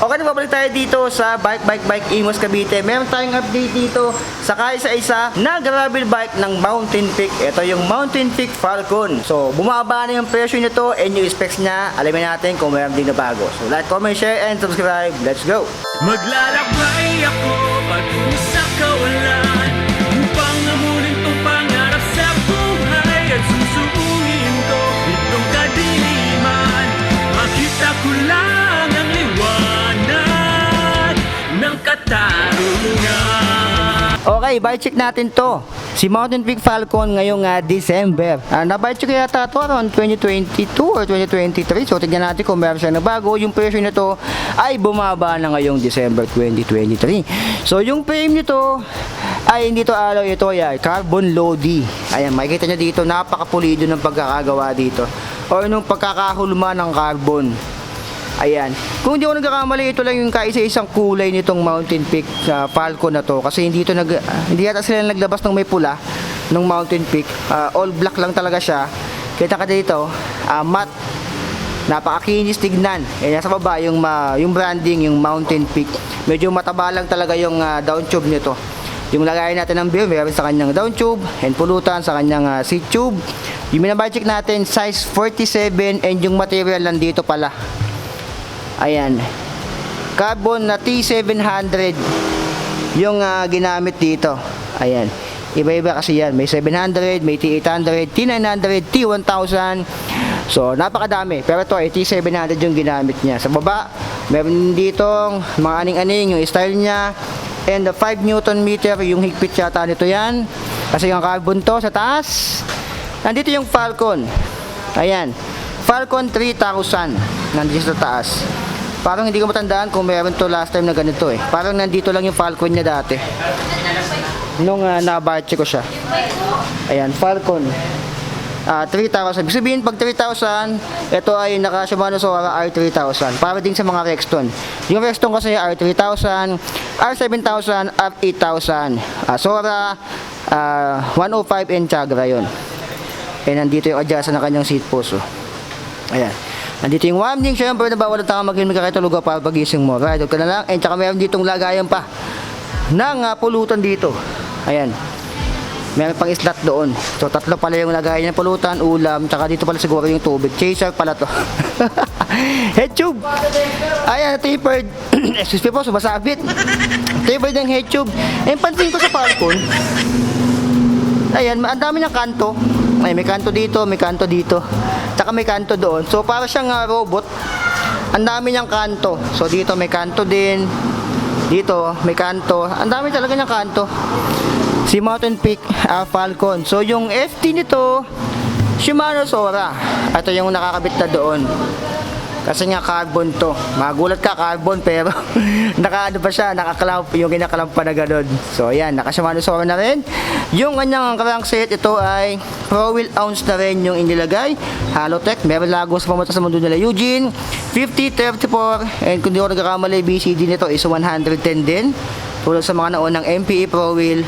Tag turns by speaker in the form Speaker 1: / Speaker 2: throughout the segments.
Speaker 1: Okay, nababalik tayo dito sa Bike Imos Cavite. Meron tayong update dito sa kaisa-isa na gravel bike ng Mountain Peak. Ito yung Mountain Peak Falcon. So, bumaba na yung presyo nito and yung specs niya. Alamin natin kung meron din na bago. So, like, comment, share, and subscribe. Let's go!
Speaker 2: Maglalakbay ako patungo sa kawalan upang amunin tong pangarap sa buhay at susuungin ko itong kadiliman. Makita ko lang ang liwanag ng katarungan.
Speaker 1: Okay, bike check natin to. Si Mountain Peak Falcon ngayong December. Na-bike check yata ito around 2022 or 2023. So, tignan natin kung meron siya na bago. Yung presyo nito ay bumaba na ngayong December 2023. So, yung frame nito ay hindi to alloy. Ito ay carbon lodi. Ayan, makikita nyo dito, napakapulido ng pagkakagawa dito. O nung pagkakahulma ng carbon. Ayan. Kung hindi ako nagkakamali, ito lang yung kaisa-isang kulay nitong Mountain Peak sa Falcon na to. Kasi hindi yata sila naglabas ng may pula ng Mountain Peak. All black lang talaga siya. Kita ka dito, matte. Napakakinis tignan. Nasa baba yung branding, yung Mountain Peak. Medyo mataba lang talaga yung down tube nito. Yung lagayan natin ng beer, meron sa kanyang down tube and pulutan sa kanyang seat tube. Yung minabudget natin, size 47 and yung material nandito pala. Ayan, carbon na T700 yung ginamit dito. Ayan, iba-iba kasi yan. May 700, may T800, T900, T1000. So, napakadami. Pero ito ay T700 yung ginamit niya. Sa baba, meron ditong mga aning-aning yung style niya. And the 5 Newton meter yung higpit yata nito yan. Kasi yung carbon to sa taas. Nandito yung Falcon. Ayan, Falcon 3000. Nandito sa taas. Parang hindi ko matandaan kung meron to last time na ganito eh. Parang nandito lang yung Falcon niya dati. Nung na-batch ko siya. Ayan, Falcon. 3,000. Ibig sabihin, pag 3,000, ito ay naka Shimano Sora R3000. Para din sa mga Rexton. Yung Rexton kasi R3000, R7000, R8000. Sora, 105 and Chagra yun. Eh, nandito yung adjust na kanyang seat post. Ayan. Nandito yung warming, syempre na bawal ang tanga mag-inom ka tulog para pagising mo. Right, ka na lang. And tsaka meron ditong lagayan pa ng pulutan dito. Ayan. Meron pang slot doon. So, tatlo pala yung lagayan ng pulutan, ulam, tsaka dito pala siguro yung tubig. Chaser pala to. Head tube. Ayan, tapered. Excuse me po, sumasabit. Tapered yung head tube. Eh, pansin ko sa Falcon. Ayan, ang dami ng kanto. Ay, may kanto dito, may kanto dito. Tsaka may kanto doon. So, para siyang robot. Ang dami niyang kanto. So, dito may kanto din. Dito, may kanto. Ang dami talaga niyang kanto. Si Mountain Peak Falcon. So, yung FT nito, Shimano Sora. Ito yung nakakabit na doon. Kasi nga carbon to. Magulat ka, carbon, pero naka-ano pa siya, naka-clamp, yung kinaklamp pa na ganun. So, ayan, naka-Shimano Sora na rin. Yung kanyang crankset, ito ay Pro Wheel ounce na rin yung inilagay. Halotech, meron lagos pumunta sa mundo nila Eugene. 5034, and kung di ako nagkakamali, BCD nito is 110 din. Tulad sa mga naunang MPE Pro Wheel,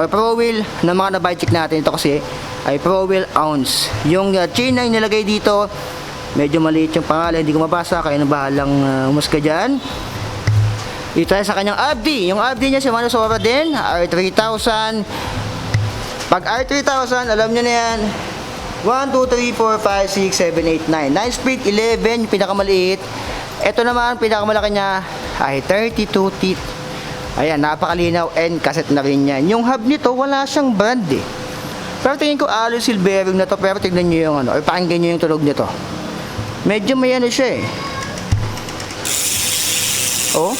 Speaker 1: or Pro Wheel na mga na-bike check natin. Ito kasi ay Pro Wheel ounce. Yung chain na inilagay dito, medyo maliit yung pangalan, hindi ko mabasa, kaya na bahalang umusga dyan. Dito tayo sa kanyang abdi. Yung abdi niya si Shimano Sora din, R3000. Pag R3000, alam nyo na yan, 1, 2, 3, 4, 5, 6, 7, 8, 9. 9 speed, 11, yung pinakamaliit. Ito naman, pinakamalaki niya ay 32 teeth. Ayan, napakalinaw and cassette na rin yan. Yung hub nito, wala siyang brand eh. Pero tingin ko alloy seal bearing na to, pero tignan nyo yung ano, or pakinggan nyo yung tunog nito. Medyo may ano siya eh. Oh.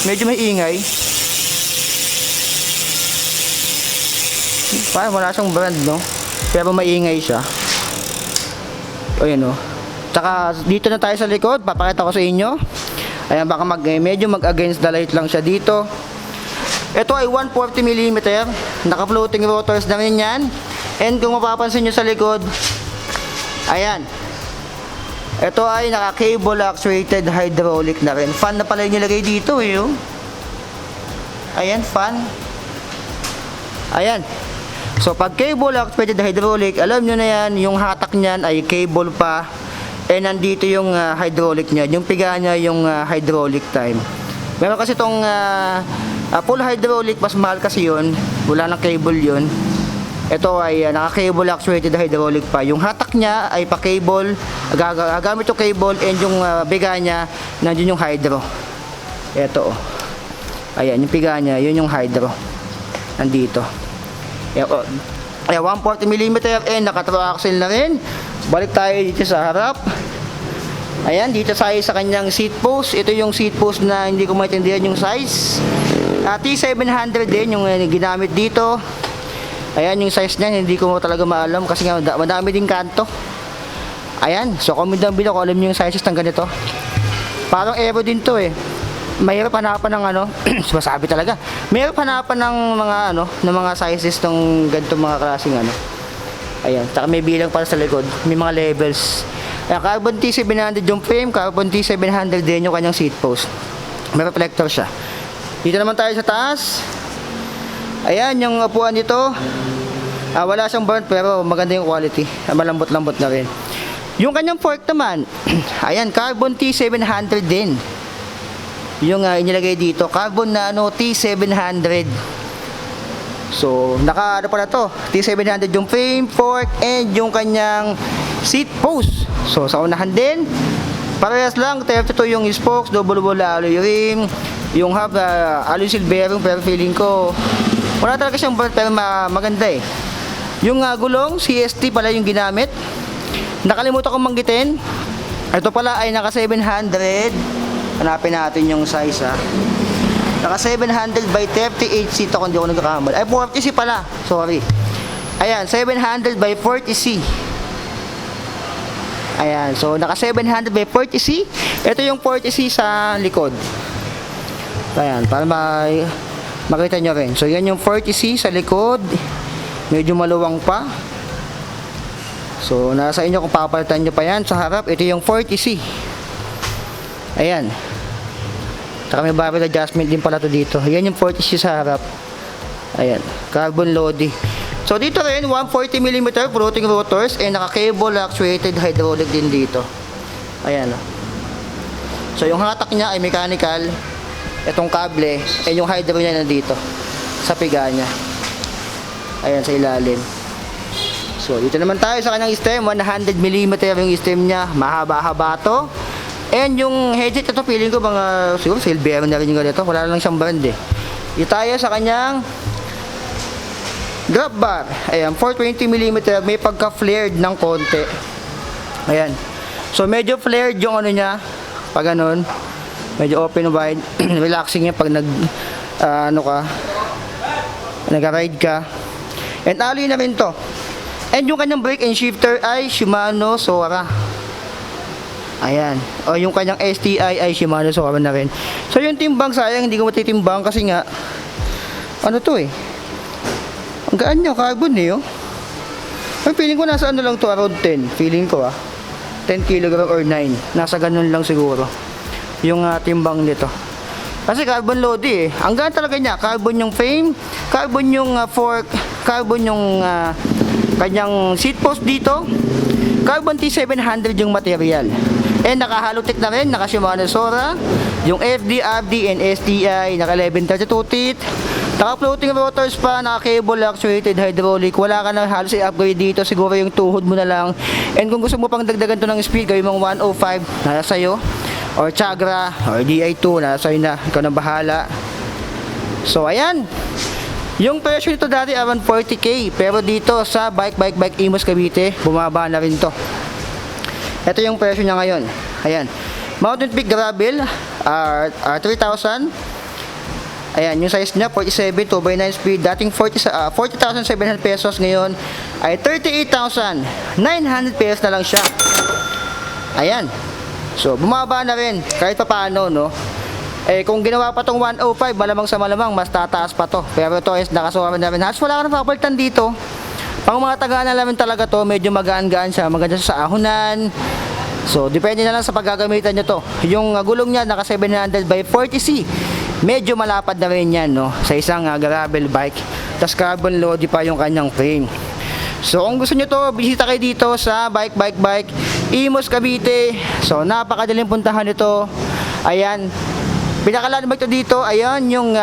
Speaker 1: Medyo may ingay. Parang wala siyang brand, no? Pero may ingay siya. O yun, no? Tsaka dito na tayo sa likod. Papakita ko sa inyo. Ayan, baka medyo mag-against the light lang siya dito. Ito ay 140mm. Naka-floating rotors na rin yan. And kung mapapansin nyo sa likod, ayan, ito ay naka-cable actuated hydraulic na rin. Fan na pala yung nilagay dito eh. Oh. Ayan, fan. Ayan. So, pag cable actuated hydraulic, alam nyo na yan, yung hatak nyan ay cable pa. nandito yung hydraulic niya. Yung piga niya yung hydraulic time. Meron kasi itong full hydraulic, mas mahal kasi yun. Wala ng cable yun. Ito ay naka-cable actuated hydraulic pa. Yung hatak niya ay pa-cable. Gagamit yung cable, and yung biga niya, nandiyon yung hydro. Ito oh. Ayan, yung piga niya, yun yung hydro. Nandito. Ayan, 140mm, and naka-triaxle na rin. Balik tayo dito sa harap. Ayan, dito tayo sa kanyang seat post. Ito yung seat post na hindi ko maintindihan yung size. T700 din yung ginamit dito. Ayan yung size niya, hindi ko talaga maalam kasi nga madami din kanto. Ayan, so comment down below kung alam niyo yung sizes ng ganito. Parang aero din to eh. Mahirap hanapan ng masabi talaga. Mahirap hanapan ng mga ng mga sizes ng ganito mga klaseng Ayan, saka may bilang para sa likod, may mga levels. Ayan, carbon T700 yung frame, carbon T700 din yung kanyang seat post. May reflector siya. Dito naman tayo sa taas. Ayan, yung upuan nito. Wala siyang burnt pero maganda yung quality. Malambot-lambot na rin. Yung kanyang fork naman, ayan, carbon T700 din. Yung inilagay dito, carbon na T700. So, naka pala to, T700 yung frame, fork, and yung kanyang seat post. So, sa unahan din, parehas lang, 32 yung spokes, double alloy rim, yung hub, alloy silver, pero feeling ko, wala talaga siyang burnt, pero maganda eh. Yung gulong, CST pala yung ginamit. Nakalimutan kong manggitin. Ito pala ay naka 700. Hanapin natin yung size Naka 700 by 38C ito kung di ako nagkakamali. Ay, 40C pala. Sorry. Ayan, 700 by 40C. Ayan, so naka 700 by 40C. Ito yung 40C sa likod. Ayan, para makita nyo rin. So, yan yung 40C sa likod. Medyo maluwang pa. So, nasa inyo kung papalitan nyo pa yan. Sa harap, ito yung 40C. Ayan. Saka may barrel adjustment din pala to dito. Ayan yung 40C sa harap. Ayan. Carbon Lodi. So, dito rin, 140mm floating rotors, and naka-cable actuated hydraulic din dito. Ayan. So, yung hatak niya ay mechanical. Itong kable, yung hydro niya nandito sa piga niya. Ayan, sa ilalim. So, dito naman tayo sa kanyang stem. 100mm yung stem niya. Mahaba-haba to. And yung headset, ito feeling ko mga siguro silver na rin yung ganito. Wala lang siyang brand eh. Dito tayo sa kanyang grab bar. Ayan, 420mm. May pagka-flared ng konti. Ayan. So, medyo flared yung niya. Pag ganun. Medyo open wide. Relaxing yan pag nag-ride ka. And alloy na rin to. And yung kanyang brake and shifter ay Shimano Sora. Ayan. O yung kanyang STI ay Shimano Sora na rin. So yung timbang, sayang hindi ko matitimbang kasi nga to eh. Ang gaan niya, carbon eh Ay, feeling ko nasa lang to, around 10. Feeling ko 10 kg or 9. Nasa ganun lang siguro yung timbang nito. Kasi carbon Lodi eh. Ang gaan talaga niya, carbon yung frame, carbon yung fork, carbon yung kanyang seat post dito, carbon T700 yung material. And naka-Halotech na rin, naka Shimano Sora, yung FD, RD, and STI, naka 1132 teeth, naka floating rotors pa, naka cable actuated hydraulic. Wala ka na halos i-upgrade dito, siguro yung tuhod mo na lang. And kung gusto mo pang dagdagan to ng speed, gawin mong 105, nasa sa'yo, or Chagra, or DI2, nasa sa'yo na, ikaw na bahala. So ayan, yung presyo nito dati around 40k, pero dito sa Bike Imos Cavite, bumaba na rin to. Ito yung presyo niya ngayon. Ayan, Mountain Peak Gravel, 3,000. Ayan, yung size niya 47, 2x9 speed. Dating 40,700 pesos, ngayon ay 38,900 pesos na lang siya. Ayan. So, bumaba na rin kahit pa paano, kung ginawa pa tong 105, malamang sa malamang mas tataas pa to. Pero ito is nakasuwa na rin. Halos wala ka na papalitan dito. Pang mga tagaan na namin talaga to, medyo magaan-gaan siya, maganda siya sa ahunan. So, depende na lang sa paggagamitan nyo to. Yung gulong niya, naka 700 by 40C. Medyo malapad na rin yan, sa isang gravel bike. Tapos carbon Lodi pa yung kanyang frame. So, kung gusto nyo to, bisita kayo dito sa Bike. Imus, Cavite. So napakadaling puntahan ito. Ayan. Pinakalandmark to dito, ayan yung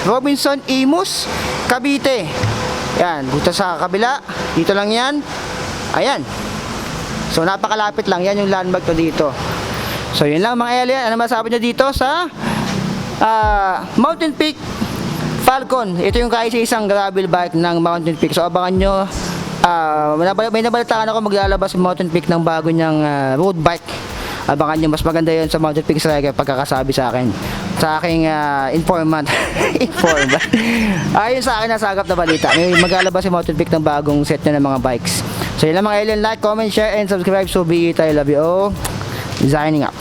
Speaker 1: Robinson Imus, Cavite. Yan, dito sa kabila, dito lang yan. Ayan. So napakalapit lang, yan yung landmark to dito. So yun lang mga alien, ano masabi nyo dito sa Mountain Peak Falcon. Ito yung kaisa-isang gravel bike ng Mountain Peak. So abangan nyo, may nabalitaan ako maglalabas yung Mountain Peak ng bago niyang road bike. Abangan nyo, mas maganda yun sa Mountain Peak Striker pagkakasabi sa akin, sa aking informant. Informant. Ayun sa akin nasagap na balita, may maglalabas si Mountain Peak ng bagong set na ng mga bikes. So yun lang mga alien, like, comment, share, and subscribe. So be it, I love you all. Signing up.